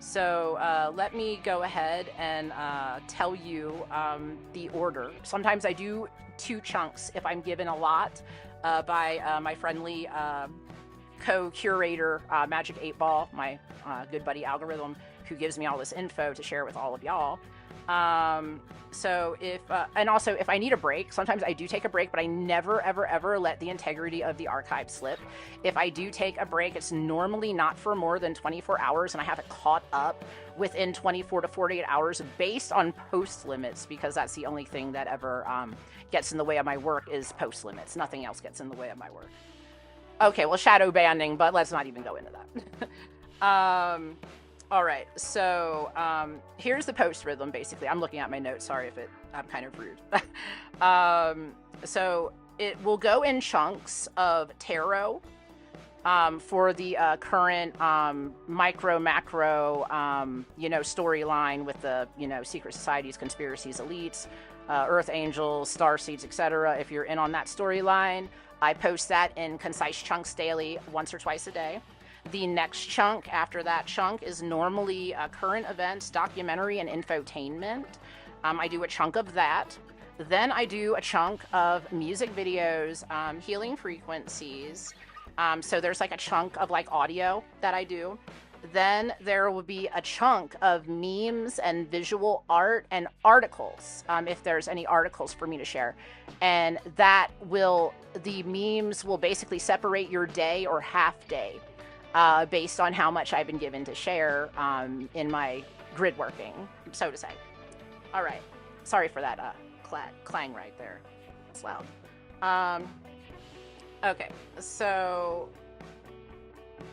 Speaker 1: So let me go ahead and tell you the order. Sometimes I do 2 chunks if I'm given a lot by my friendly co-curator, Magic 8 Ball, my good buddy Algorithm, who gives me all this info to share with all of y'all. So if, and also if I need a break, sometimes I do take a break, but I never, ever, ever let the integrity of the archive slip. If I do take a break, it's normally not for more than 24 hours, and I have it caught up within 24 to 48 hours based on post limits, because that's the only thing that ever gets in the way of my work is post limits. Nothing else gets in the way of my work. Okay, well, shadow banning, but let's not even go into that. All right, so here's the post rhythm, basically. I'm looking at my notes. Sorry if I'm kind of rude. So it will go in chunks of tarot for the current micro-macro, storyline with the, secret societies, conspiracies, elites, earth angels, starseeds, etc. If you're in on that storyline, I post that in concise chunks daily, once or twice a day. The next chunk after that chunk is normally current events, documentary, and infotainment. I do a chunk of that. Then I do a chunk of music videos, healing frequencies. So there's like a chunk of like audio that I do. Then there will be a chunk of memes and visual art and articles, if there's any articles for me to share. And the memes will basically separate your day or half day. Based on how much I've been given to share in my grid working, so to say. All right. Sorry for that clang right there. It's loud. Okay, so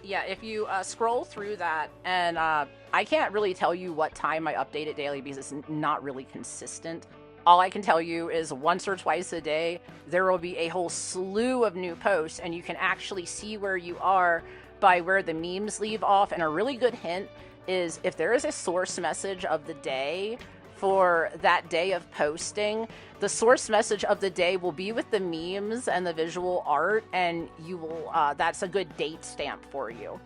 Speaker 1: Yeah, if you scroll through that, and I can't really tell you what time I update it daily because it's not really consistent. All I can tell you is once or twice a day, there will be a whole slew of new posts, and you can actually see where you are by where the memes leave off. And a really good hint is if there is a source message of the day for that day of posting, the source message of the day will be with the memes and the visual art, and you will that's a good date stamp for you.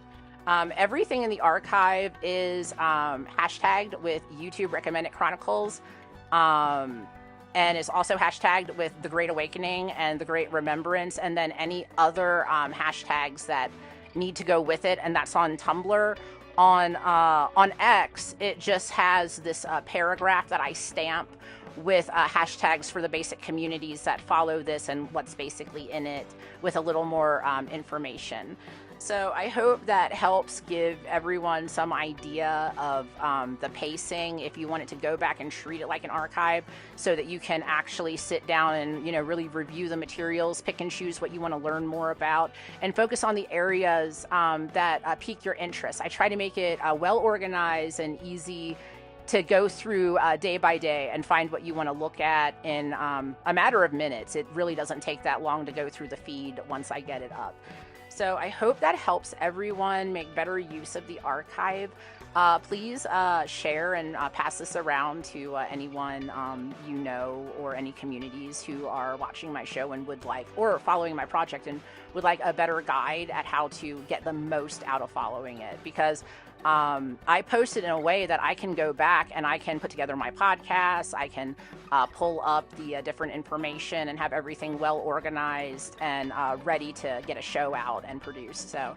Speaker 1: Everything in the archive is hashtagged with YouTube Recommended Chronicles, and is also hashtagged with The Great Awakening and The Great Remembrance, and then any other hashtags that need to go with it, and that's on Tumblr. On X, it just has this paragraph that I stamp with hashtags for the basic communities that follow this and what's basically in it, with a little more information. So I hope that helps give everyone some idea of the pacing, if you want it to go back and treat it like an archive, so that you can actually sit down and, you know, really review the materials, pick and choose what you want to learn more about, and focus on the areas that pique your interest. I try to make it well organized and easy to go through day by day and find what you want to look at in a matter of minutes. It really doesn't take that long to go through the feed once I get it up. So I hope that helps everyone make better use of the archive. Please share and pass this around to anyone you know, or any communities who are watching my show and would like, or following my project and would like a better guide at how to get the most out of following it. Because I post it in a way that I can go back and I can put together my podcasts, I can pull up the different information and have everything well organized and ready to get a show out and produced. So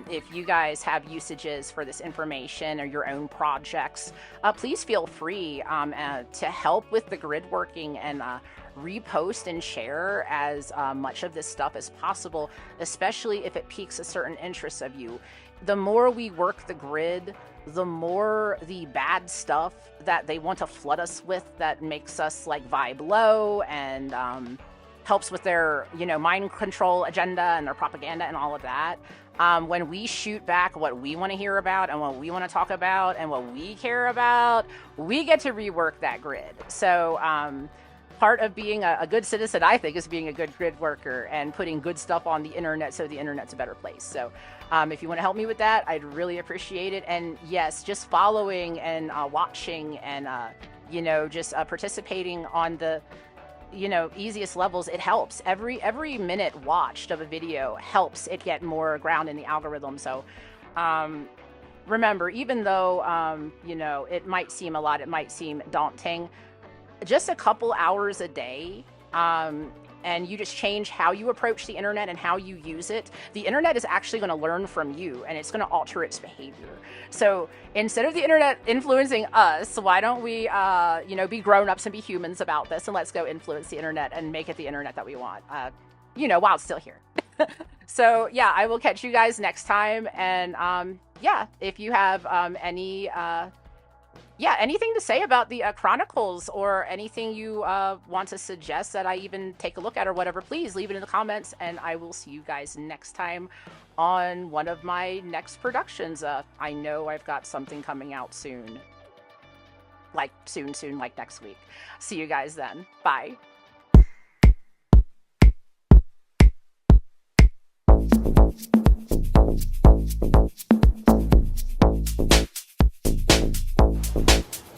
Speaker 1: if you guys have usages for this information or your own projects, please feel free to help with the grid working and repost and share as much of this stuff as possible, especially if it piques a certain interest of you. The more we work the grid, the more the bad stuff that they want to flood us with that makes us like vibe low and helps with their, you know, mind control agenda and their propaganda and all of that. When we shoot back what we want to hear about and what we want to talk about and what we care about, we get to rework that grid. So part of being a good citizen, I think, is being a good grid worker and putting good stuff on the internet so the internet's a better place. So if you want to help me with that, I'd really appreciate it. And yes, just following and watching and, you know, just participating on the, you know, easiest levels, it helps. Every minute watched of a video helps it get more ground in the algorithm. So remember, even though, you know, it might seem a lot, it might seem daunting, just a couple hours a day, and you just change how you approach the internet and how you use it, the internet is actually going to learn from you and it's going to alter its behavior. So instead of the internet influencing us, why don't we, you know, be grown-ups and be humans about this, and let's go influence the internet and make it the internet that we want, you know, while it's still here. So yeah, I will catch you guys next time. And yeah, if you have any anything to say about the Chronicles, or anything you want to suggest that I even take a look at or whatever, please leave it in the comments, and I will see you guys next time on one of my next productions. I know I've got something coming out soon. Like soon, like next week. See you guys then. Bye.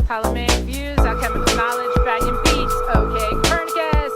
Speaker 1: Ptolemaic views, alchemical knowledge, Bangin beats, okay, Copernicus.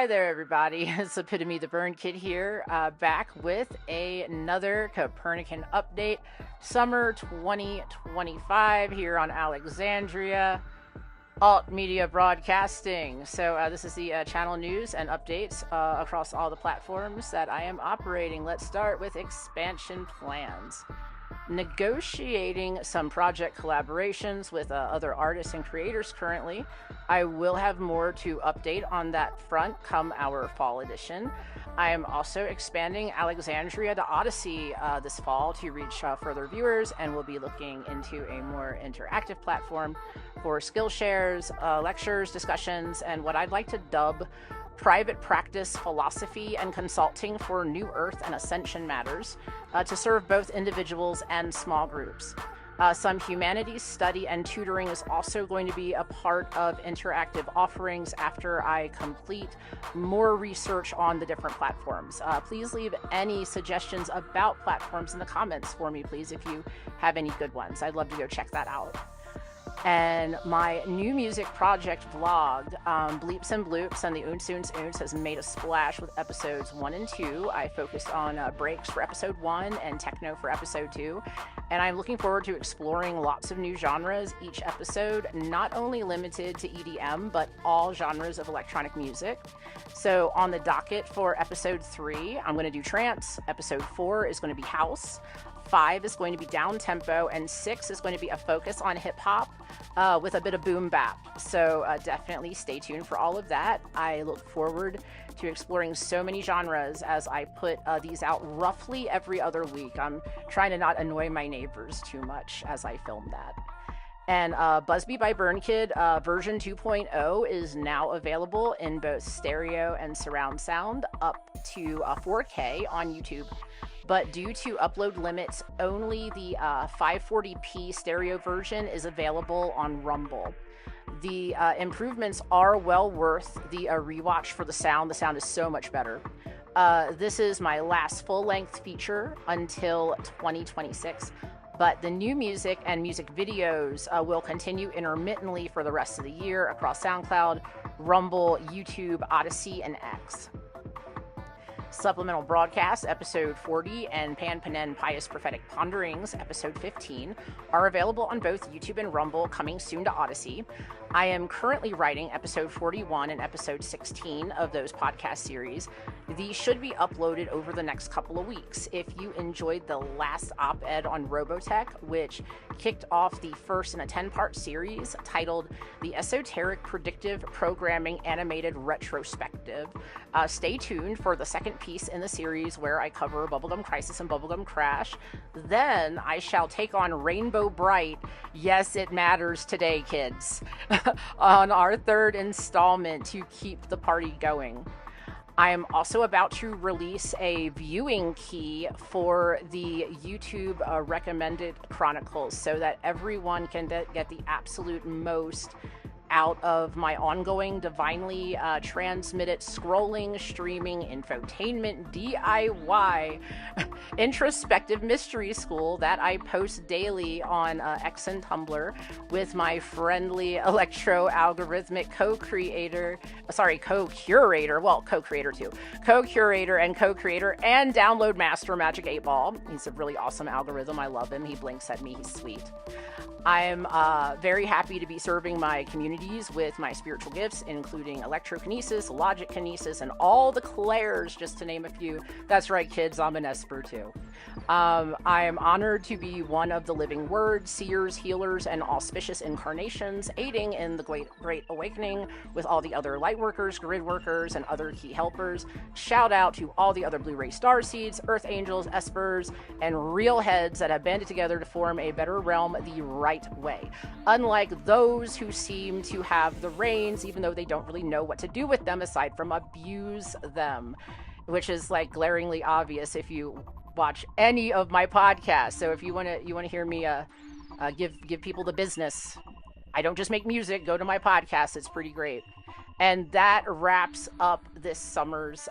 Speaker 1: Hi there, everybody. It's EpitomeTheBurnkid here, back with another Copernican update, summer 2025 here on Alexandria Alt Media Broadcasting. So this is the channel news and updates across all the platforms that I am operating. Let's start with expansion plans. Negotiating some project collaborations with other artists and creators currently. I will have more to update on that front come our fall edition. I am also expanding Alexandria to Odysee this fall to reach further viewers, and we'll be looking into a more interactive platform for skill shares, lectures, discussions, and what I'd like to dub private practice philosophy and consulting for New Earth and Ascension matters to serve both individuals and small groups. Some humanities study and tutoring is also going to be a part of interactive offerings after I complete more research on the different platforms. Please leave any suggestions about platforms in the comments for me, please, if you have any good ones. I'd love to go check that out. And my new music project vlog, Bleeps and Bloops and the Oons Oons Oons, has made a splash with episodes 1 and 2. I focused on breaks for episode 1 and techno for episode 2. And I'm looking forward to exploring lots of new genres each episode, not only limited to EDM, but all genres of electronic music. So on the docket for episode 3, I'm going to do trance. Episode 4 is going to be house. 5 is going to be down tempo, and 6 is going to be a focus on hip hop with a bit of boom bap. So definitely stay tuned for all of that. I look forward to exploring so many genres as I put these out roughly every other week. I'm trying to not annoy my neighbors too much as I film that. And Busby by Burnkid version 2.0 is now available in both stereo and surround sound up to 4K on YouTube. But due to upload limits, only the 540p stereo version is available on Rumble. The improvements are well worth the rewatch for the sound. The sound is so much better. This is my last full-length feature until 2026. But the new music and music videos will continue intermittently for the rest of the year across SoundCloud, Rumble, YouTube, Odysee, and X. Supplemental Broadcast, Episode 40, and Pan Panen Pious Prophetic Ponderings, Episode 15, are available on both YouTube and Rumble, coming soon to Odysee. I am currently writing Episode 41 and Episode 16 of those podcast series. These should be uploaded over the next couple of weeks. If you enjoyed the last op-ed on Robotech, which kicked off the first in a 10-part series titled The Esoteric Predictive Programming Animated Retrospective, stay tuned for the second piece in the series where I cover Bubblegum Crisis and Bubblegum Crash. Then I shall take on Rainbow Bright, Yes It Matters Today, Kids, on our third installment to keep the party going. I am also about to release a viewing key for the YouTube recommended chronicles so that everyone can get the absolute most out of my ongoing divinely transmitted scrolling, streaming, infotainment, DIY, introspective mystery school that I post daily on X and Tumblr with my friendly electro-algorithmic co-curator and co-creator and download master Magic 8 Ball. He's a really awesome algorithm. I love him. He blinks at me. He's sweet. I'm very happy to be serving my communities with my spiritual gifts, including electrokinesis, logic kinesis, and all the clairs, just to name a few. That's right, kids, I'm an Esper too. I am honored to be one of the living words, seers, healers, and auspicious incarnations, aiding in the great awakening with all the other light workers, grid workers, and other key helpers. Shout out to all the other Blu-ray starseeds, earth angels, espers, and real heads that have banded together to form a better realm the right way. Unlike those who seem to have the reins, even though they don't really know what to do with them aside from abuse them, which is like glaringly obvious if you watch any of my podcasts. So if you want to hear me give people the business, I don't just make music. Go to my podcast. It's pretty great. And that wraps up this summer's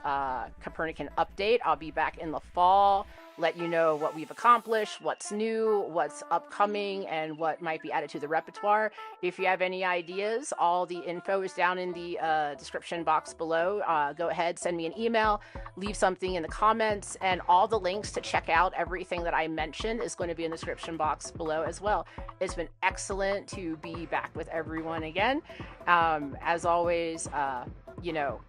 Speaker 1: Copernican update. I'll be back in the fall let you know what we've accomplished, what's new, what's upcoming, and what might be added to the repertoire. If you have any ideas, all the info is down in the description box below. Go ahead, send me an email, leave something in the comments, and all the links to check out everything that I mentioned is going to be in the description box below as well. It's been excellent to be back with everyone again. As always, you know,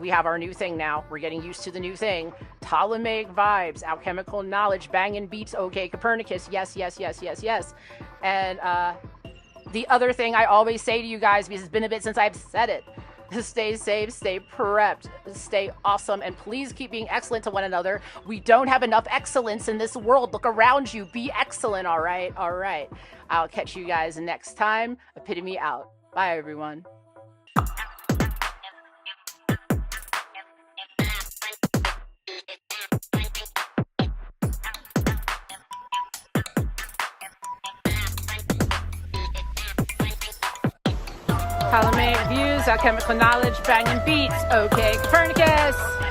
Speaker 1: we have our new thing now. We're getting used to the new thing. Ptolemaic vibes, alchemical knowledge, banging beats, okay, Copernicus, yes, yes, yes, yes, yes. And the other thing I always say to you guys, because it's been a bit since I've said it, stay safe, stay prepped, stay awesome, and please keep being excellent to one another. We don't have enough excellence in this world. Look around you. Be excellent, all right? All right. I'll catch you guys next time. Epitome out. Bye, everyone. Ptolemaic views, alchemical knowledge, banging beats, okay, Copernicus!